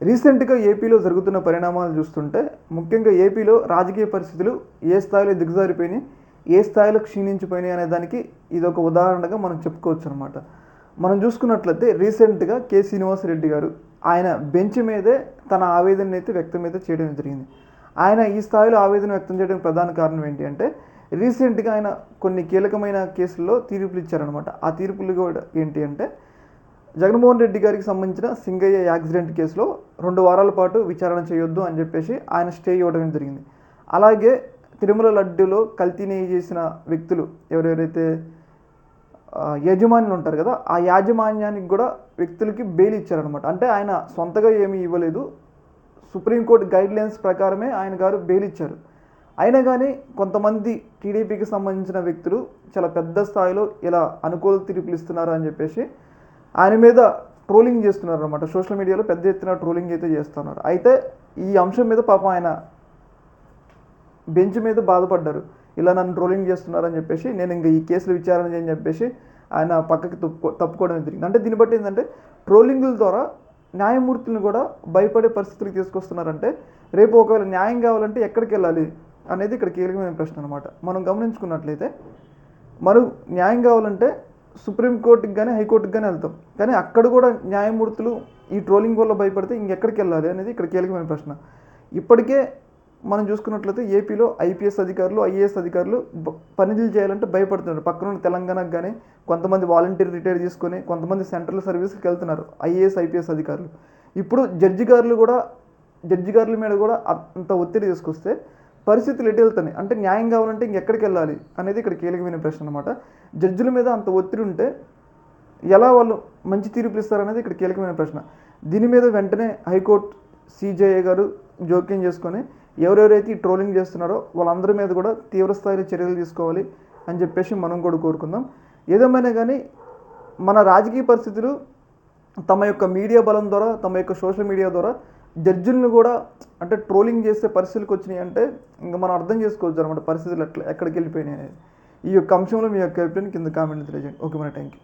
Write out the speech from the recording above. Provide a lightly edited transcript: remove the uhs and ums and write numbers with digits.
రీసెంట్గా ఏపీలో జరుగుతున్న పరిణామాలు చూస్తుంటే ముఖ్యంగా ఏపీలో రాజకీయ పరిస్థితులు ఏ స్థాయిలో దిగజారిపోయినాయి, ఏ స్థాయిలో క్షీణించిపోయినాయి అనే దానికి ఇది ఒక ఉదాహరణగా మనం చెప్పుకోవచ్చు అనమాట. మనం చూసుకున్నట్లయితే రీసెంట్గా శ్రీనివాసరెడ్డి గారు ఆయన బెంచ్ మీదే తన ఆవేదన అయితే వ్యక్తం చేయడం జరిగింది. ఆయన ఈ స్థాయిలో ఆవేదన వ్యక్తం చేయడానికి ప్రధాన కారణం ఏంటి అంటే రీసెంట్గా ఆయన కొన్ని కీలకమైన కేసుల్లో తీర్పులు ఇచ్చారనమాట. ఆ తీర్పులు కూడా ఏంటి అంటే జగన్మోహన్ రెడ్డి గారికి సంబంధించిన సింగయ్య యాక్సిడెంట్ కేసులో 2 వారాల పాటు విచారణ చేయొద్దు అని చెప్పేసి ఆయన స్టే ఇవ్వడం జరిగింది. అలాగే తిరుమల లడ్డూలో కల్తీ చేసిన వ్యక్తులు ఎవరెవరైతే యాజమాన్యులు ఉంటారు కదా, ఆ యాజమాన్యానికి కూడా వ్యక్తులకి బెయిల్ ఇచ్చారనమాట. అంటే ఆయన సొంతగా ఏమీ ఇవ్వలేదు, సుప్రీంకోర్టు గైడ్లైన్స్ ప్రకారమే ఆయన గారు బెయిల్ ఇచ్చారు. అయినా కానీ కొంతమంది టీడీపీకి సంబంధించిన వ్యక్తులు చాలా పెద్ద స్థాయిలో ఇలా అనుకూల తీర్పులు ఇస్తున్నారు అని చెప్పేసి ఆయన మీద ట్రోలింగ్ చేస్తున్నారు అనమాట. సోషల్ మీడియాలో పెద్ద ఎత్తున ట్రోలింగ్ అయితే చేస్తున్నారు. అయితే ఈ అంశం మీద పాపం ఆయన బెంచ్ మీద బాధపడ్డారు. ఇలా నన్ను ట్రోలింగ్ చేస్తున్నారని చెప్పేసి నేను ఇంకా ఈ కేసులు విచారణ చేయని చెప్పేసి ఆయన పక్కకి తప్పుకోవడం జరిగింది. అంటే దీన్ని బట్టి ఏంటంటే ట్రోలింగుల ద్వారా న్యాయమూర్తులను కూడా భయపడే పరిస్థితులకు తీసుకొస్తున్నారంటే రేపు ఒకవేళ న్యాయం కావాలంటే ఎక్కడికి వెళ్ళాలి అనేది ఇక్కడ కీలకమైన ప్రశ్న అనమాట. మనం గమనించుకున్నట్లయితే మనం న్యాయం కావాలంటే సుప్రీంకోర్టుకి కానీ హైకోర్టుకి కానీ వెళ్తాం, కానీ అక్కడ కూడా న్యాయమూర్తులు ఈ ట్రోలింగ్ వల్ల భయపడితే ఇంకెక్కడికి వెళ్ళాలి అనేది ఇక్కడ కీలకమైన ప్రశ్న. ఇప్పటికే మనం చూసుకున్నట్లయితే ఏపీలో ఐపీఎస్ అధికారులు, ఐఏఎస్ అధికారులు పనులు చేయాలంటే భయపడుతున్నారు. పక్కన తెలంగాణకు కానీ కొంతమంది వాలంటీర్ రిటైర్ చేసుకొని కొంతమంది సెంట్రల్ సర్వీస్కి వెళ్తున్నారు ఐఏఎస్ ఐపీఎస్ అధికారులు. ఇప్పుడు జడ్జి గారుల మీద కూడా అంత ఒత్తిడి తీసుకొస్తే పరిస్థితులు ఎటు వెళ్తున్నాయి అంటే న్యాయం కావాలంటే ఇంకెక్కడికి వెళ్ళాలి అనేది ఇక్కడ కీలకమైన ప్రశ్న అనమాట. జడ్జిల మీద అంత ఒత్తిడి ఉంటే ఎలా వాళ్ళు మంచి తీర్పులు ఇస్తారనేది ఇక్కడ కీలకమైన ప్రశ్న. దీని మీద వెంటనే హైకోర్టు సిజేఐ గారు జోక్యం చేసుకొని ఎవరెవరైతే ఈ ట్రోలింగ్ చేస్తున్నారో వాళ్ళందరి మీద కూడా తీవ్రస్థాయిలో చర్యలు తీసుకోవాలి అని చెప్పేసి మనం కూడా కోరుకుందాం. ఏదేమైనా కానీ మన రాజకీయ పరిస్థితులు తమ యొక్క మీడియా బలం ద్వారా, తమ యొక్క సోషల్ మీడియా ద్వారా జడ్జిలను కూడా అంటే ట్రోలింగ్ చేసే పరిస్థితులకు వచ్చినాయి అంటే ఇంకా మనం అర్థం చేసుకోవచ్చు అనమాట పరిస్థితులు ఎక్కడికి వెళ్ళిపోయినాయి అనేది. ఈ యొక్క అంశంలో మీ యొక్క అభిప్రాయం కింద కామెంట్ తెలియజేయండి. ఓకే, మన థ్యాంక్ యూ.